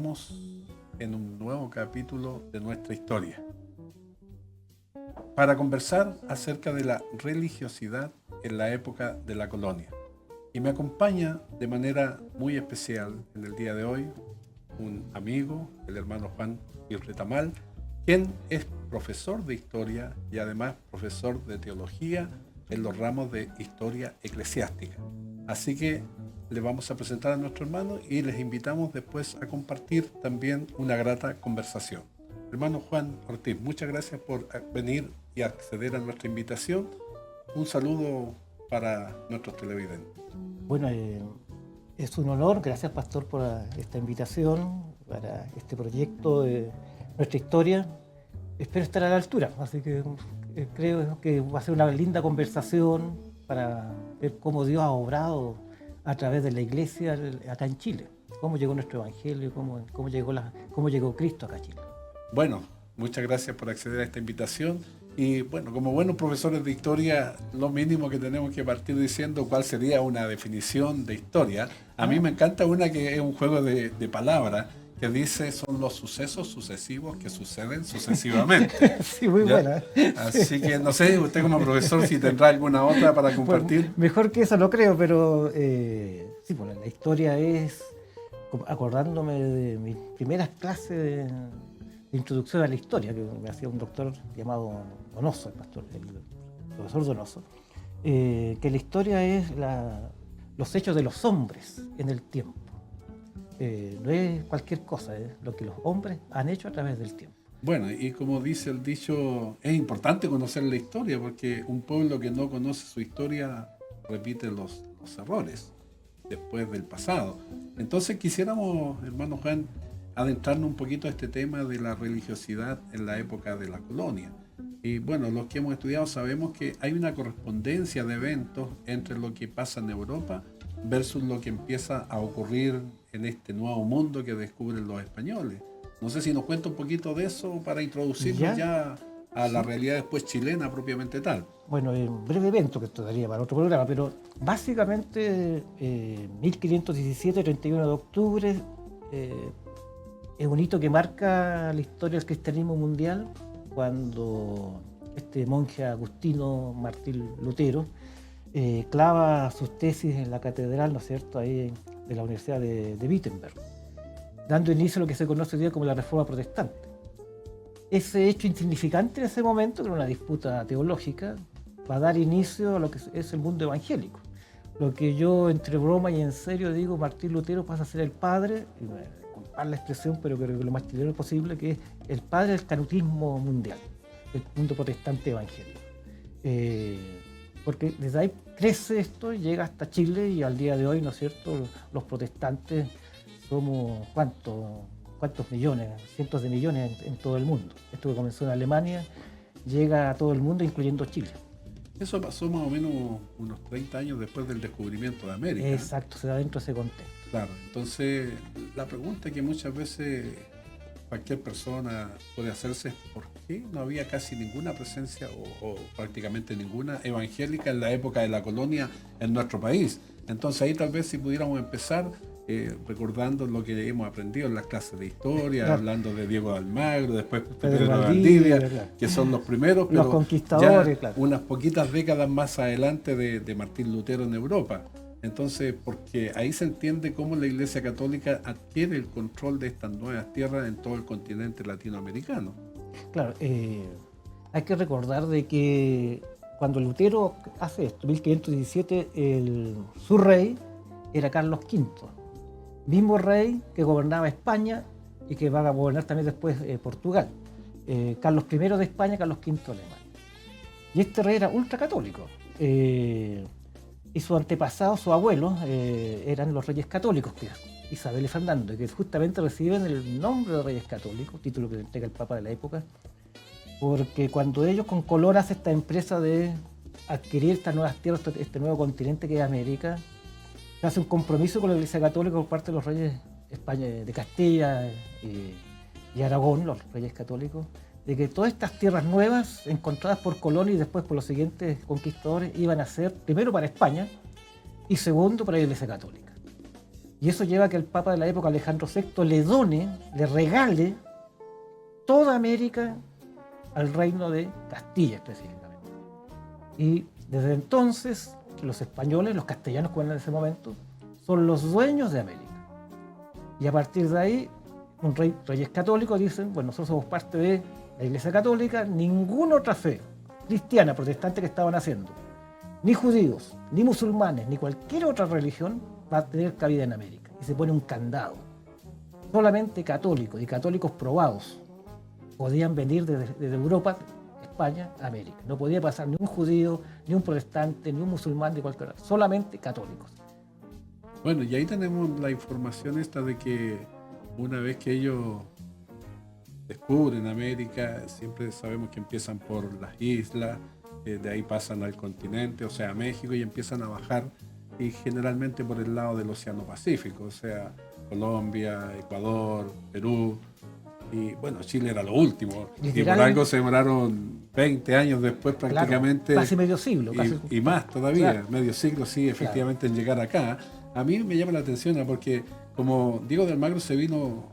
estamos en un nuevo capítulo de nuestra historia para conversar acerca de la religiosidad en la época de la colonia. Y me acompaña de manera muy especial en el día de hoy un amigo, el hermano Juan Irretamal, quien es profesor de historia y además profesor de teología en los ramos de historia eclesiástica. Así que le vamos a presentar a nuestro hermano y les invitamos después a compartir también una grata conversación. Hermano Juan Ortiz, muchas gracias por venir y acceder a nuestra invitación. Un saludo para nuestros televidentes. Bueno, es un honor, gracias Pastor por esta invitación para este proyecto de nuestra historia. Espero estar a la altura, así que creo que va a ser una linda conversación para ver cómo Dios ha obrado a través de la iglesia acá en Chile, cómo llegó nuestro evangelio, cómo llegó Cristo acá a Chile. Bueno, muchas gracias por acceder a esta invitación. Y bueno, como buenos profesores de historia, lo mínimo que tenemos que partir diciendo cuál sería una definición de historia. A mí me encanta una que es un juego de palabras, que dice son los sucesos sucesivos que suceden sucesivamente. Sí, muy ¿Ya? buena. Así que no sé, usted como profesor si tendrá alguna otra para compartir. Bueno, mejor que eso no creo, pero sí, bueno, la historia es, acordándome de mis primeras clases de introducción a la historia, que me hacía un doctor llamado Donoso, el profesor Donoso, que la historia es los hechos de los hombres en el tiempo. No es cualquier cosa, es lo que los hombres han hecho a través del tiempo. Bueno, y como dice el dicho, es importante conocer la historia, porque un pueblo que no conoce su historia repite los errores después del pasado. Entonces quisiéramos, hermano Juan, adentrarnos un poquito a este tema de la religiosidad en la época de la colonia. Y bueno, los que hemos estudiado sabemos que hay una correspondencia de eventos entre lo que pasa en Europa versus lo que empieza a ocurrir en este nuevo mundo que descubren los españoles. No sé si nos cuenta un poquito de eso para introducirnos ya a la realidad después chilena propiamente tal. Bueno, un breve evento que esto daría para otro programa, pero básicamente 1517, 31 de octubre, es un hito que marca la historia del cristianismo mundial cuando este monje agustino Martín Lutero clava sus tesis en la catedral, ¿no es cierto?, ahí de la Universidad de Wittenberg, dando inicio a lo que se conoce hoy día como la Reforma Protestante. Ese hecho insignificante en ese momento, que era una disputa teológica, va a dar inicio a lo que es el mundo evangélico. Lo que yo, entre broma y en serio, digo, Martín Lutero pasa a ser el padre, y me culpar la expresión, pero creo que lo más chileno posible, que es el padre del canutismo mundial, el mundo protestante evangélico. Porque desde ahí crece esto, llega hasta Chile y al día de hoy, ¿no es cierto?, los protestantes somos ¿cuántos millones? Cientos de millones en todo el mundo. Esto que comenzó en Alemania llega a todo el mundo, incluyendo Chile. Eso pasó más o menos unos 30 años después del descubrimiento de América. Exacto, se da dentro de ese contexto. Claro, entonces la pregunta que muchas veces cualquier persona puede hacerse es ¿por qué no había casi ninguna presencia o prácticamente ninguna evangélica en la época de la colonia en nuestro país? Entonces ahí tal vez si pudiéramos empezar recordando lo que hemos aprendido en las clases de historia, claro, hablando de Diego de Almagro, después Pedro de Valdivia, que son los primeros, pero los conquistadores, ya claro, unas poquitas décadas más adelante de Martín Lutero en Europa. Entonces, porque ahí se entiende cómo la Iglesia Católica adquiere el control de estas nuevas tierras en todo el continente latinoamericano. Claro, hay que recordar de que cuando Lutero hace esto, 1517, su rey era Carlos V, mismo rey que gobernaba España y que va a gobernar también después Portugal. Carlos I de España, Carlos V de Alemania. Y este rey era ultracatólico. Y su antepasado, su abuelo, eran los reyes católicos, que Isabel y Fernando, que justamente reciben el nombre de reyes católicos, título que le entrega el Papa de la época, porque cuando ellos con Colón hacen esta empresa de adquirir estas nuevas tierras, este nuevo continente que es América, se hace un compromiso con la Iglesia Católica por parte de los reyes de Castilla y Aragón, los reyes católicos, de que todas estas tierras nuevas encontradas por Colón y después por los siguientes conquistadores iban a ser, primero para España y segundo para la Iglesia Católica. Y eso lleva a que el Papa de la época, Alejandro VI, le regale toda América al reino de Castilla específicamente. Y desde entonces los españoles, los castellanos que eran en ese momento, son los dueños de América. Y a partir de ahí, reyes católicos dicen, bueno, nosotros somos parte de la Iglesia Católica, ninguna otra fe cristiana, protestante que estaban haciendo, ni judíos, ni musulmanes, ni cualquier otra religión va a tener cabida en América. Y se pone un candado. Solamente católicos y católicos probados podían venir desde Europa, España, a América. No podía pasar ni un judío, ni un protestante, ni un musulmán de cualquier otra, solamente católicos. Bueno, y ahí tenemos la información esta de que una vez que ellos descubren América, siempre sabemos que empiezan por las islas, de ahí pasan al continente, o sea, a México, y empiezan a bajar, y generalmente por el lado del Océano Pacífico, o sea, Colombia, Ecuador, Perú, y bueno, Chile era lo último, y por algo se demoraron 20 años después prácticamente. Claro, casi medio siglo. Y más todavía, claro. Medio siglo, sí, efectivamente, en llegar acá. A mí me llama la atención porque como Diego de Almagro se vino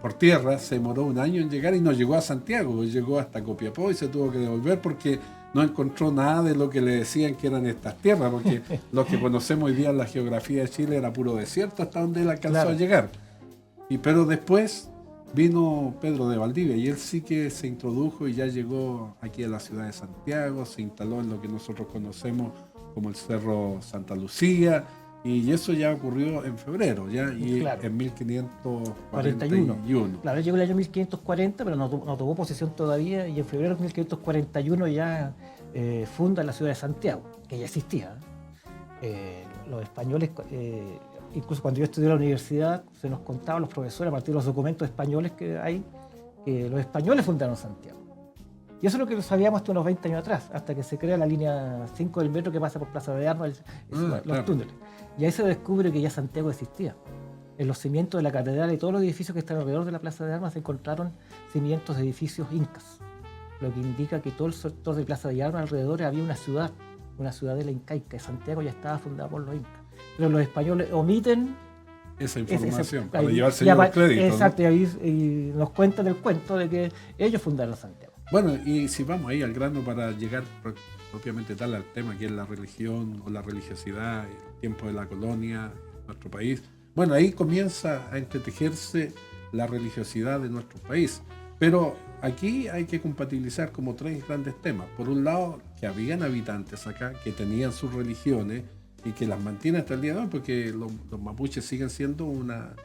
por tierra, se demoró un año en llegar y no llegó a Santiago, llegó hasta Copiapó y se tuvo que devolver porque no encontró nada de lo que le decían que eran estas tierras, porque lo que conocemos hoy día en la geografía de Chile era puro desierto hasta donde él alcanzó a llegar. Pero después vino Pedro de Valdivia y él sí que se introdujo y ya llegó aquí a la ciudad de Santiago, se instaló en lo que nosotros conocemos como el Cerro Santa Lucía, y eso ya ocurrió en febrero, ya, y en 1541. Claro, él llegó el año 1540, pero no tomó posesión todavía, y en febrero de 1541 ya funda la ciudad de Santiago, que ya existía. Los españoles, incluso cuando yo estudié en la universidad, se nos contaban los profesores, a partir de los documentos españoles que hay, que los españoles fundaron Santiago. Y eso es lo que sabíamos hasta unos 20 años atrás, hasta que se crea la línea 5 del metro que pasa por Plaza de Armas, los túneles. Y ahí se descubre que ya Santiago existía. En los cimientos de la catedral y todos los edificios que están alrededor de la Plaza de Armas se encontraron cimientos de edificios incas, lo que indica que todo el sector de Plaza de Armas alrededor había una ciudadela incaica, y Santiago ya estaba fundada por los incas. Pero los españoles omiten esa información para llevarse los créditos. Exacto, ¿no? y nos cuentan el cuento de que ellos fundaron Santiago. Bueno, y si vamos ahí al grano para llegar propiamente tal al tema que es la religión o la religiosidad, el tiempo de la colonia, nuestro país, bueno, ahí comienza a entretejerse la religiosidad de nuestro país. Pero aquí hay que compatibilizar como tres grandes temas. Por un lado, que habían habitantes acá que tenían sus religiones y que las mantienen hasta el día de hoy, porque los mapuches siguen siendo una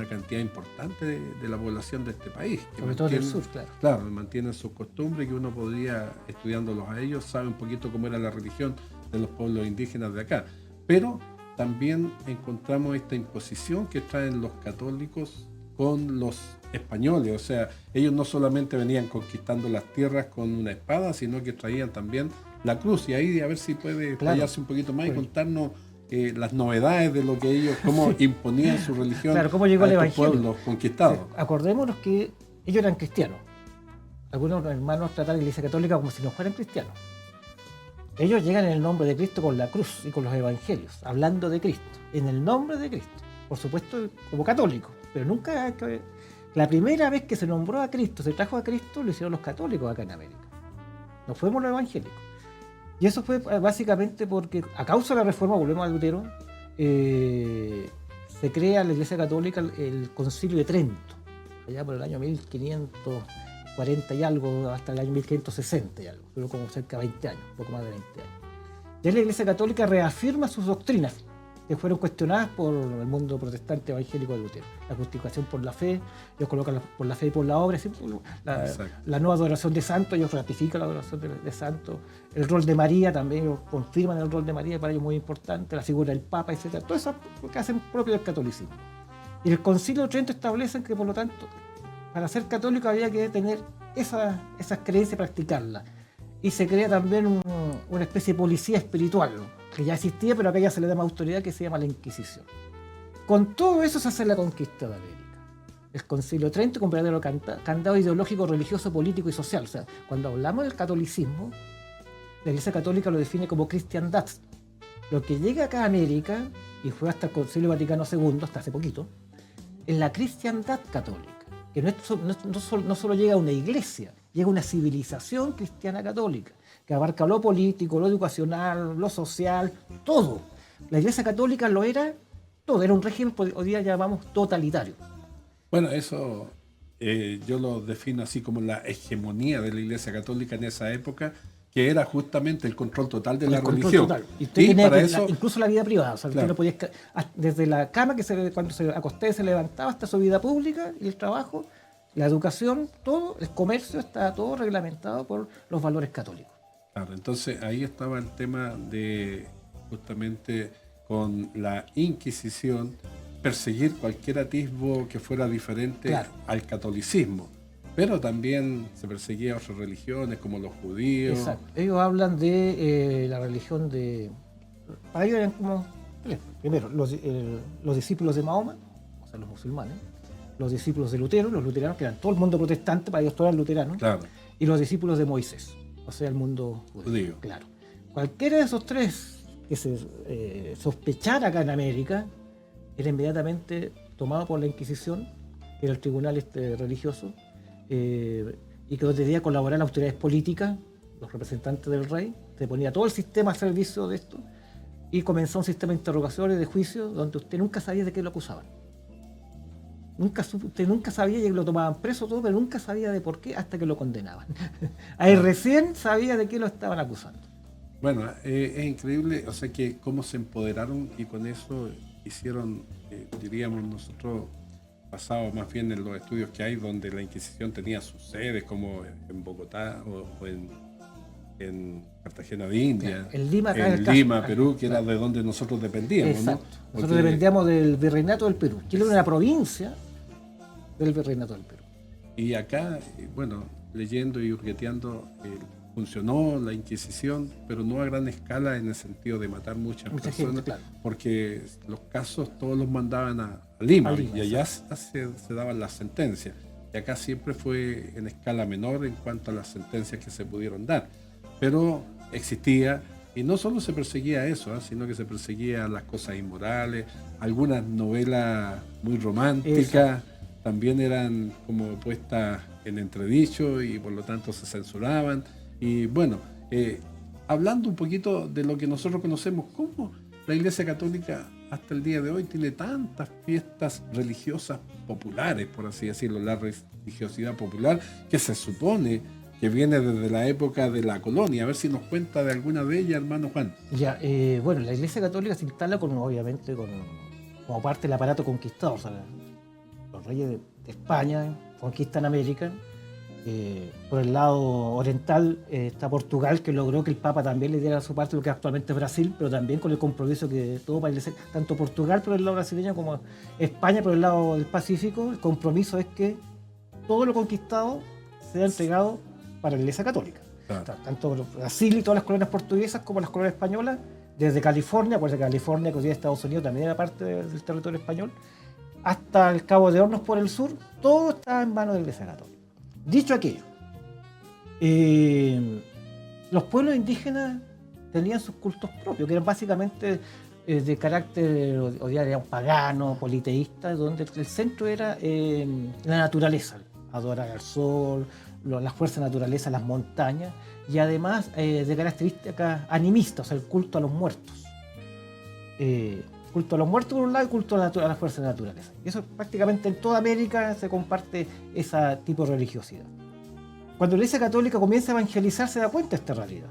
cantidad importante de la población de este país. Sobre todo del sur, claro. Claro, mantienen sus costumbres, que uno podría, estudiándolos a ellos, sabe un poquito cómo era la religión de los pueblos indígenas de acá. Pero también encontramos esta imposición que traen los católicos con los españoles. O sea, ellos no solamente venían conquistando las tierras con una espada, sino que traían también la cruz. Y ahí a ver si puede explayarse un poquito más y contarnos las novedades de lo que ellos, cómo imponían su religión, cómo llegó a el estos pueblos conquistados. Acordémonos que ellos eran cristianos. Algunos hermanos tratan la Iglesia Católica como si no fueran cristianos. Ellos llegan en el nombre de Cristo con la cruz y con los evangelios, hablando de Cristo, en el nombre de Cristo. Por supuesto, como católicos, pero nunca... La primera vez que se nombró a Cristo, se trajo a Cristo, lo hicieron los católicos acá en América. No fuimos los evangélicos. Y eso fue básicamente porque, a causa de la reforma, volvemos a Lutero, se crea en la Iglesia Católica el Concilio de Trento, allá por el año 1540 y algo, hasta el año 1560 y algo, duró como cerca de 20 años, poco más de 20 años. Ya la Iglesia Católica reafirma sus doctrinas, que fueron cuestionadas por el mundo protestante evangélico de Lutero. La justificación por la fe, ellos colocan por la fe y por la obra, la nueva adoración de santos, ellos ratifican la adoración de santos, el rol de María también, ellos confirman el rol de María, para ellos muy importante, la figura del Papa, etc. Todo eso lo que hacen propio del catolicismo. Y el Concilio de Trento establece que, por lo tanto, para ser católico había que tener esas creencias y practicarlas. Y se crea también una especie de policía espiritual, que ya existía, pero acá ya se le da más autoridad, que se llama la Inquisición. Con todo eso se hace la conquista de América. El Concilio de Trento con verdadero candado ideológico, religioso, político y social. O sea, cuando hablamos del catolicismo, la Iglesia Católica lo define como cristiandad. Lo que llega acá a América, y fue hasta el Concilio Vaticano II, hasta hace poquito, es la cristiandad católica, que no solo llega a una iglesia, llega a una civilización cristiana católica, que abarca lo político, lo educacional, lo social, todo. La Iglesia Católica lo era todo, era un régimen que hoy día llamamos totalitario. Bueno, eso yo lo defino así como la hegemonía de la Iglesia Católica en esa época, que era justamente el control total de la religión. Total. Y usted tenía para eso, incluso la vida privada, o sea, claro, usted no podía, desde la cama cuando se acostaba y se levantaba hasta su vida pública y el trabajo, la educación, todo, el comercio, estaba todo reglamentado por los valores católicos. claro, entonces ahí estaba el tema de justamente con la Inquisición perseguir cualquier atisbo que fuera diferente Claro. al catolicismo. Pero también se perseguía a otras religiones como los judíos. Exacto. Ellos hablan de la religión de... Para ellos eran como... Primero, los discípulos de Mahoma, o sea, los musulmanes, los discípulos de Lutero, los luteranos, que eran todo el mundo protestante, para ellos todos eran luteranos, Claro, y los discípulos de Moisés, o sea, el mundo judío. Claro. Cualquiera de esos tres que se sospechara acá en América era inmediatamente tomado por la Inquisición, que era el tribunal religioso, y que debía colaborar las autoridades políticas, los representantes del rey, se ponía todo el sistema a servicio de esto, y comenzó un sistema de interrogatorios, de juicio, donde usted nunca sabía de qué lo acusaban. Usted nunca sabía, y lo tomaban preso todo, pero nunca sabía de por qué hasta que lo condenaban. Ahí recién sabía de qué lo estaban acusando. bueno, es increíble, o sea, que cómo se empoderaron y con eso hicieron, diríamos nosotros, basado más bien en los estudios que hay, donde la Inquisición tenía sus sedes, como en Bogotá o en Cartagena de India, En Lima, acá en Lima, Perú, que era de donde nosotros dependíamos. Exacto. ¿No? Nosotros dependíamos del Virreinato del Perú. Chile era una provincia del Virreinato del Perú. Y acá, bueno, leyendo y hurgueteando, funcionó la Inquisición, pero no a gran escala en el sentido de matar muchas Mucha personas, gente, claro. porque los casos todos los mandaban a Lima, A Lima, y allá se daban las sentencias. Y acá siempre fue en escala menor en cuanto a las sentencias que se pudieron dar. Pero existía, y no solo se perseguía eso, sino que se perseguía las cosas inmorales, algunas novelas muy románticas también eran como puestas en entredicho y por lo tanto se censuraban. Y bueno, hablando un poquito de lo que nosotros conocemos, ¿cómo la Iglesia Católica hasta el día de hoy tiene tantas fiestas religiosas populares, por así decirlo? La religiosidad popular que se supone que viene desde la época de la colonia. A ver si nos cuenta de alguna de ellas, hermano Juan. Ya, bueno, la Iglesia Católica se instala obviamente como parte del aparato conquistador. O sea, los reyes de España conquistan América. Por el lado oriental está Portugal, que logró que el Papa también le diera su parte, lo que actualmente es Brasil, pero también con el compromiso que todo país, tanto Portugal por el lado brasileño como España por el lado del Pacífico, el compromiso es que todo lo conquistado sea entregado para la Iglesia Católica. Claro. Tanto Brasil y todas las colonias portuguesas como las colonias españolas, desde California, pues de California, que hoy día Estados Unidos también era parte del territorio español, hasta el Cabo de Hornos por el sur, todo estaba en manos de la Iglesia Católica. Dicho aquello, los pueblos indígenas tenían sus cultos propios, que eran básicamente de carácter pagano, politeísta, donde el centro era la naturaleza, adorar al sol, las fuerzas de naturaleza, las montañas, y además de características animistas, o sea, el culto a los muertos. Culto a los muertos por un lado y culto a las fuerzas de la naturaleza. Y eso prácticamente en toda América se comparte ese tipo de religiosidad. Cuando la Iglesia Católica comienza a evangelizar se da cuenta de esta realidad.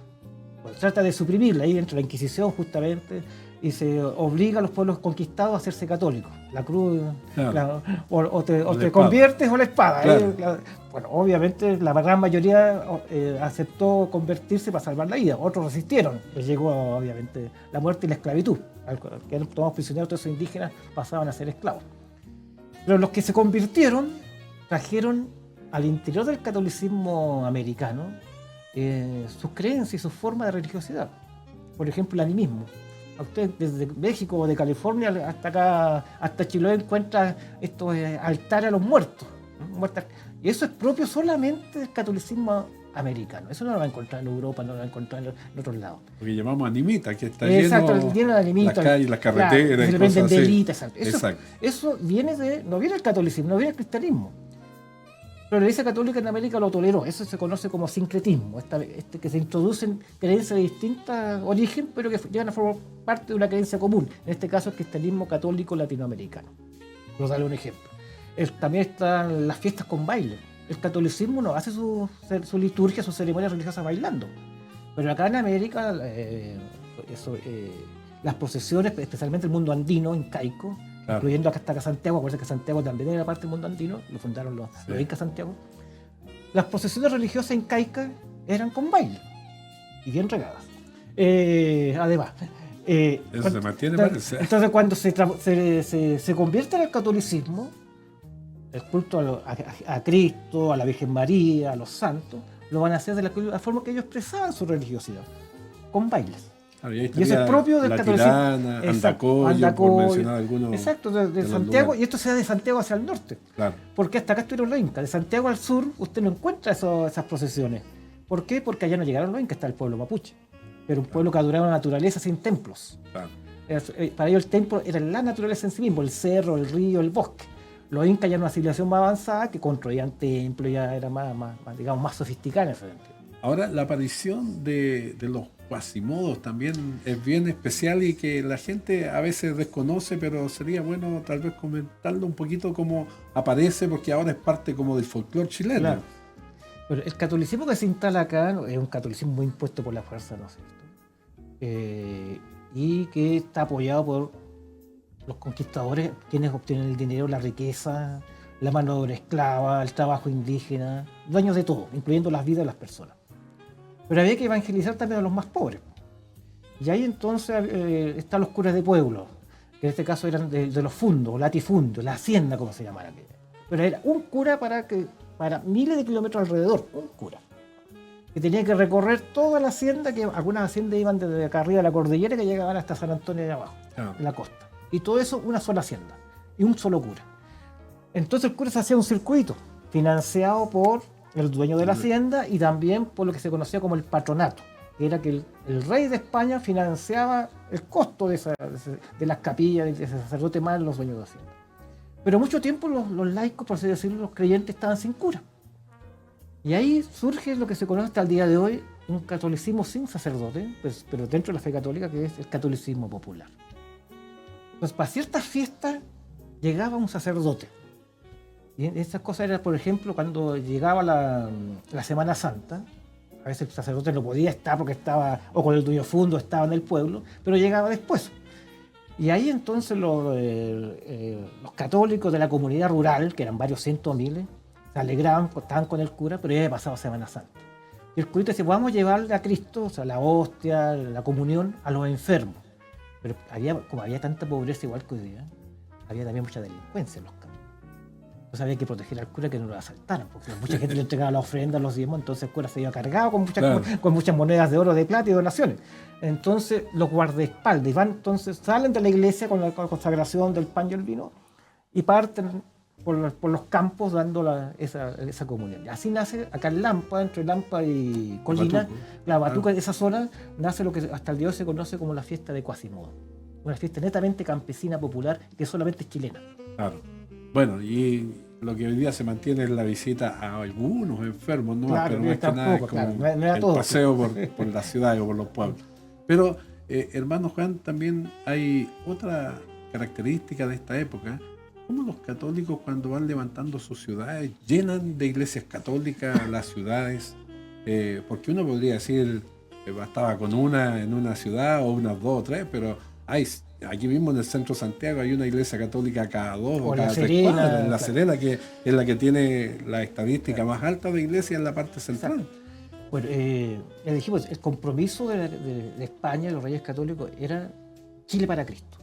Pues trata de suprimirla, ahí entra la Inquisición justamente, y se obliga a los pueblos conquistados a hacerse católicos. La cruz, Claro. o te conviertes o la espada. Claro. Bueno, obviamente la gran mayoría aceptó convertirse para salvar la vida, otros resistieron. Les llegó obviamente la muerte y la esclavitud. Que eran tomados prisioneros, todos esos indígenas pasaban a ser esclavos. Pero los que se convirtieron trajeron al interior del catolicismo americano sus creencias y sus formas de religiosidad. Por ejemplo, el animismo. A usted desde México o de California hasta acá, hasta Chiloé, encuentra estos altares a los muertos. Y eso es propio solamente del catolicismo americano. Eso no lo va a encontrar en Europa, no lo va a encontrar en otros lados. Lo que llamamos animita, que está lleno de animitas. Las calles, las carreteras. Claro, se venden velitas. Exacto. Eso no viene del catolicismo, no viene del cristianismo. Pero la Iglesia Católica en América lo toleró. Eso se conoce como sincretismo, que se introducen creencias de distintos origen, pero que llegan a formar parte de una creencia común. En este caso, el cristianismo católico latinoamericano. Por darle un ejemplo. También están las fiestas con baile. El catolicismo no hace su liturgia, sus ceremonias religiosas bailando. Pero acá en América, las procesiones, especialmente el mundo andino, incaico, claro, incluyendo hasta Santiago, acuérdense que Santiago también era parte del mundo andino, lo fundaron los incas Santiago. Las procesiones religiosas incaicas eran con baile y bien regadas. Además, eso se mantiene, parece. Entonces, cuando se convierte en el catolicismo, el culto a Cristo, a la Virgen María, a los santos, lo van a hacer de la forma que ellos expresaban su religiosidad, con bailes. Y eso es propio del catolicismo. Andacoyo, por mencionar algunos. Exacto, de Santiago, y esto se da de Santiago hacia el norte. Claro. Porque hasta acá estuvieron los incas. De Santiago al sur, usted no encuentra esas procesiones. ¿Por qué? Porque allá no llegaron los incas, está el pueblo mapuche. Pero un pueblo que adoraba la naturaleza sin templos. Claro. Para ellos el templo era la naturaleza en sí mismo, el cerro, el río, el bosque. Los incas ya eran una civilización más avanzada que construían templos, ya era más sofisticada en ese sentido. Ahora, la aparición de los quasimodos también es bien especial y que la gente a veces desconoce, pero sería bueno tal vez comentarlo un poquito cómo aparece, porque ahora es parte como del folclore chileno. Claro. Pero el catolicismo que se instala acá es un catolicismo muy impuesto por la fuerza, ¿no es cierto? Y que está apoyado por los conquistadores, quienes obtienen el dinero, la riqueza, la mano de obra esclava, el trabajo indígena, dueños de todo, incluyendo las vidas de las personas. Pero había que evangelizar también a los más pobres. Y ahí entonces están los curas de pueblo, que en este caso eran de los fundos, latifundios, la hacienda, como se llamara aquella. Pero era un cura para miles de kilómetros alrededor, un cura, que tenía que recorrer toda la hacienda, que algunas haciendas iban desde acá arriba de la cordillera que llegaban hasta San Antonio de abajo, en la costa. Y todo eso una sola hacienda, y un solo cura. Entonces el cura se hacía un circuito, financiado por el dueño de la hacienda y también por lo que se conocía como el patronato, que era que el rey de España financiaba el costo de las capillas, de ese sacerdote más los dueños de hacienda. Pero mucho tiempo los laicos, por así decirlo, los creyentes estaban sin cura. Y ahí surge lo que se conoce hasta el día de hoy, un catolicismo sin sacerdote, pero dentro de la fe católica, que es el catolicismo popular. Entonces, para ciertas fiestas llegaba un sacerdote. Y esas cosas eran, por ejemplo, cuando llegaba la Semana Santa, a veces el sacerdote no podía estar porque estaba, o con el dueño fundo, estaba en el pueblo, pero llegaba después. Y ahí entonces los católicos de la comunidad rural, que eran varios cientos miles, se alegraban, estaban con el cura, pero ya había pasado Semana Santa. Y el curita decía, vamos a llevarle a Cristo, o sea, la hostia, la comunión, a los enfermos. Pero como había tanta pobreza igual que hoy día, había también mucha delincuencia en los campos. Entonces había que proteger al cura que no lo asaltaran, porque mucha gente le entregaba la ofrenda, los diezmos, entonces el cura se iba cargado con muchas monedas de oro, de plata y donaciones. Entonces los guardaespaldas salen de la iglesia con la consagración del pan y el vino y parten por los campos dando esa comunión. Y así nace acá en Lampa, entre Lampa y Colina, la Batuca, de esa zona, nace lo que hasta el día de hoy se conoce como la fiesta de Quasimodo. Una fiesta netamente campesina, popular, que solamente es chilena. Claro. Bueno, y lo que hoy día se mantiene es la visita a algunos enfermos, ¿no? Claro, pero no es que nada, como el paseo por la ciudad o por los pueblos. Pero, hermano Juan, también hay otra característica de esta época, como los católicos cuando van levantando sus ciudades, llenan de iglesias católicas las ciudades, porque uno podría decir, bastaba con una en una ciudad o unas dos o tres, pero aquí mismo en el centro de Santiago hay una iglesia católica cada dos o cada tres cuadras. En La Serena, que es la que tiene la estadística más alta de iglesias en la parte central. Bueno, ya dijimos, el compromiso de España, los reyes católicos, era Chile para Cristo.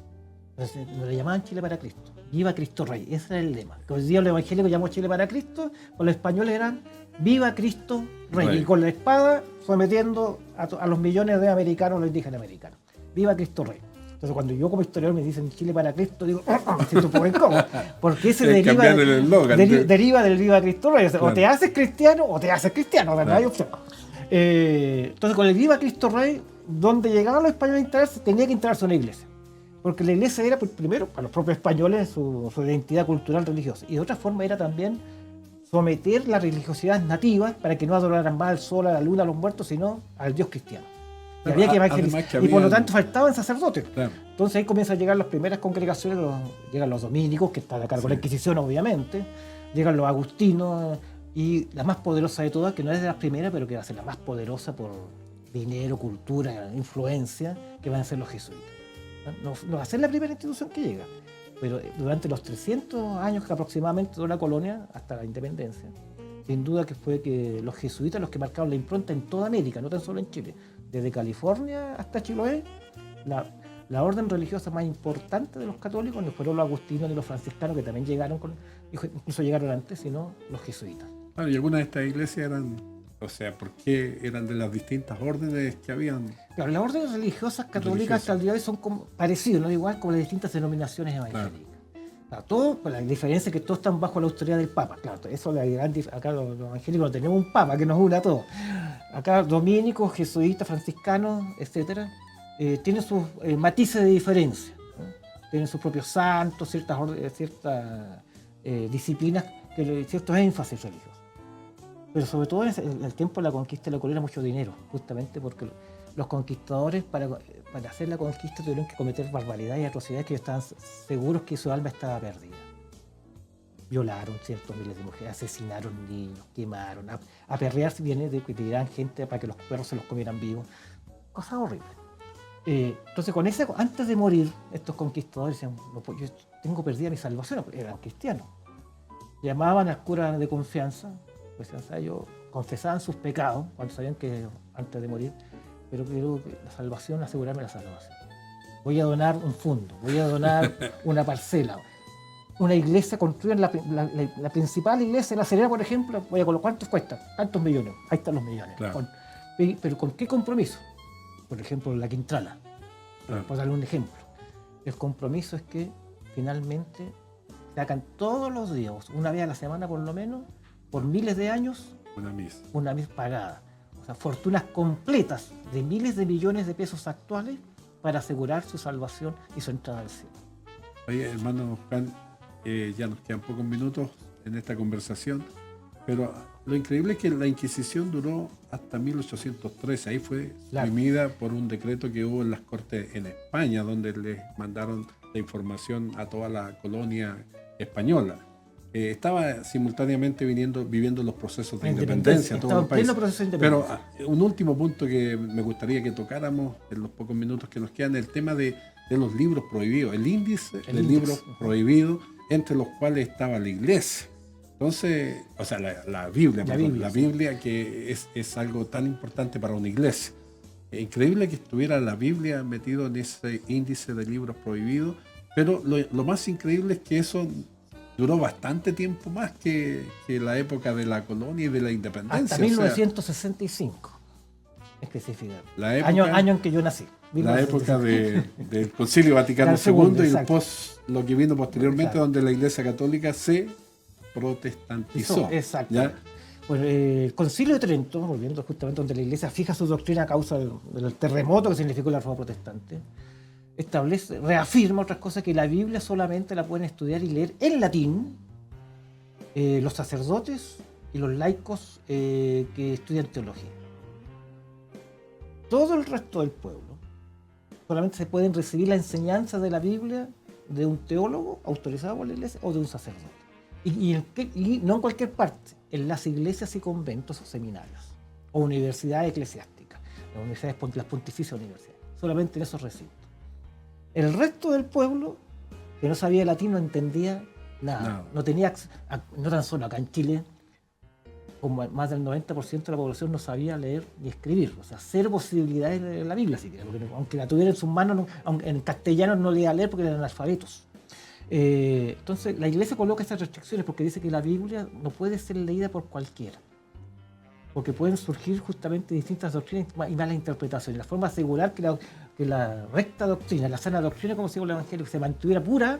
Entonces, nos le llamaban Chile para Cristo. Viva Cristo Rey, ese era el lema. Que hoy día los evangélicos llamamos Chile para Cristo, con los españoles eran Viva Cristo Rey. Y con la espada sometiendo a los millones de americanos, los indígenas americanos. Viva Cristo Rey. Entonces, cuando yo como historiador me dicen Chile para Cristo, digo, me siento un poco incómodo, porque ese deriva, cambiar el eslogan. deriva del Viva Cristo Rey. O sea, Claro. o te haces cristiano o te haces cristiano, ¿verdad? Claro. Hay opción. Entonces, con el Viva Cristo Rey, donde llegaban los españoles a instalarse, tenía que instalarse una iglesia. Porque la iglesia era, pues, primero, para los propios españoles, su identidad cultural religiosa. Y de otra forma era también someter la religiosidad nativa para que no adoraran más al sol, a la luna, a los muertos, sino al Dios cristiano. Y, Claro, había que además evangelizar. que Y por lo habían- tanto faltaban sacerdotes. Claro. Entonces ahí comienzan a llegar las primeras congregaciones, llegan los dominicos, que están a cargo de la Sí. Inquisición, obviamente, llegan los agustinos, y la más poderosa de todas, que no es de las primeras, pero que va a ser la más poderosa por dinero, cultura, influencia, que van a ser los jesuitas. No va a ser la primera institución que llega, pero durante los 300 años que aproximadamente duró la colonia, hasta la independencia, sin duda que fue que los jesuitas los que marcaron la impronta en toda América, no tan solo en Chile. Desde California hasta Chiloé, la orden religiosa más importante de los católicos no fueron los agustinos ni los franciscanos, que también llegaron, incluso llegaron antes, sino los jesuitas. Claro, y algunas de estas iglesias eran, o sea, ¿por qué eran de las distintas órdenes que habían? Claro, las órdenes religiosas católicas hasta el día de hoy son parecidas, no igual como las distintas denominaciones evangélicas. Claro, todo, pues la diferencia es que todos están bajo la autoridad del Papa. Claro, eso la gran acá los evangélicos no tenemos un Papa que nos una a todos. Acá dominicos, jesuitas, franciscanos, etcétera, tienen sus matices de diferencia, ¿no? Tienen sus propios santos, ciertas disciplinas, ciertos énfasis religiosos. Pero sobre todo en el tiempo de la conquista de la colonia mucho dinero, justamente porque los conquistadores para hacer la conquista tuvieron que cometer barbaridades y atrocidades que estaban seguros que su alma estaba perdida. Violaron cientos miles de mujeres, asesinaron niños, quemaron, aperrearse viene de que tiraran gente para que los perros se los comieran vivos. Cosas horribles. Entonces, antes de morir, estos conquistadores decían, no, pues, yo tengo perdida mi salvación, eran cristianos. Llamaban al cura de confianza, pues, ellos confesaban sus pecados cuando sabían que antes de morir, pero quiero la salvación, asegurarme la salvación. Voy a donar un fondo, voy a donar una parcela. Una iglesia, construyen la principal iglesia de La Serena, por ejemplo, voy a colocar, ¿cuántos cuesta? ¿Cuántos millones? Ahí están los millones. Claro. Pero ¿con qué compromiso? Por ejemplo, la Quintrala, por darle un ejemplo. El compromiso es que finalmente sacan todos los días, una vez a la semana por lo menos, por miles de años, una misa pagada. O sea, fortunas completas de miles de millones de pesos actuales para asegurar su salvación y su entrada al cielo. Oye, hermano Juan, ya nos quedan pocos minutos en esta conversación, pero lo increíble es que la Inquisición duró hasta 1813. Ahí fue suprimida por un decreto que hubo en las Cortes en España, donde les mandaron la información a toda la colonia española. Estaba simultáneamente viviendo los procesos de independencia todo el país. Pero un último punto que me gustaría que tocáramos en los pocos minutos que nos quedan, el tema de los libros prohibidos, el índice de libros prohibidos, entre los cuales estaba la iglesia. Entonces, o sea, la Biblia, que es algo tan importante para una iglesia. Es increíble que estuviera la Biblia metido en ese índice de libros prohibidos, pero lo más increíble es que eso duró bastante tiempo más que la época de la colonia y de la independencia. Hasta 1965, específicamente. Año en que yo nací. La época del Concilio Vaticano II y lo que vino posteriormente, donde la Iglesia Católica se protestantizó. Exacto. ¿Ya? Bueno, el Concilio de Trento, volviendo justamente donde la Iglesia fija su doctrina a causa del terremoto que significó la Reforma Protestante, reafirma otras cosas, que la Biblia solamente la pueden estudiar y leer en latín los sacerdotes y los laicos que estudian teología. Todo el resto del pueblo solamente se pueden recibir la enseñanza de la Biblia de un teólogo autorizado por la Iglesia o de un sacerdote. Y no en cualquier parte, en las iglesias y conventos o seminarios, o universidades eclesiásticas, las pontificias universidades, solamente en esos recintos. El resto del pueblo, que no sabía latín, no entendía nada. No tenía, no tan solo acá en Chile, como más del 90% de la población no sabía leer ni escribir. O sea, cero posibilidades de la Biblia siquiera, porque aunque la tuviera en sus manos, en castellano no leía leer porque eran analfabetos. Entonces, la Iglesia coloca esas restricciones porque dice que la Biblia no puede ser leída por cualquiera. porque pueden surgir justamente distintas doctrinas y malas interpretaciones. La forma de asegurar que la recta doctrina, la sana doctrina, como decimos el Evangelio, se mantuviera pura,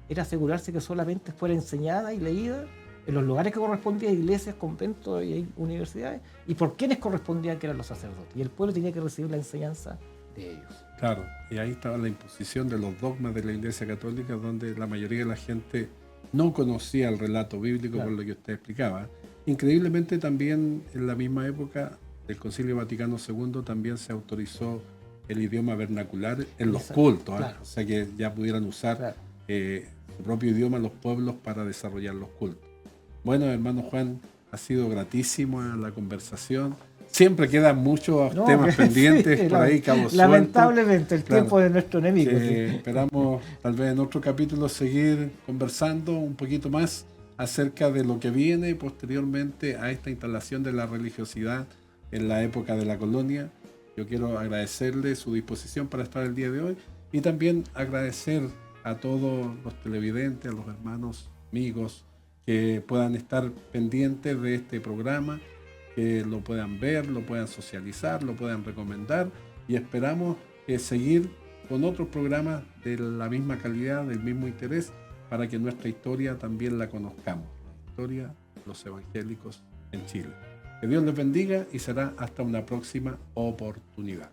era asegurarse que solamente fuera enseñada y leída en los lugares que correspondían, iglesias, conventos y universidades, y por quienes correspondían, que eran los sacerdotes. Y el pueblo tenía que recibir la enseñanza de ellos. Claro, y ahí estaba la imposición de los dogmas de la Iglesia Católica, donde la mayoría de la gente no conocía el relato bíblico, claro, por lo que usted explicaba. Increíblemente también en la misma época del Concilio Vaticano II también se autorizó el idioma vernacular en los cultos, claro, o sea que ya pudieran usar, claro, su propio idioma los pueblos para desarrollar los cultos. Bueno, hermano Juan, ha sido gratísima la conversación. Siempre quedan muchos temas pendientes, sí, por ahí, cabos lamentablemente, el claro, tiempo de nuestro enemigo. Sí. Esperamos tal vez en otro capítulo seguir conversando un poquito más acerca de lo que viene posteriormente a esta instalación de la religiosidad en la época de la colonia. Yo quiero agradecerle su disposición para estar el día de hoy y también agradecer a todos los televidentes, a los hermanos, amigos, que puedan estar pendientes de este programa, que lo puedan ver, lo puedan socializar, lo puedan recomendar, y esperamos seguir con otros programas de la misma calidad, del mismo interés, para que nuestra historia también la conozcamos, la historia de los evangélicos en Chile. Que Dios les bendiga y será hasta una próxima oportunidad.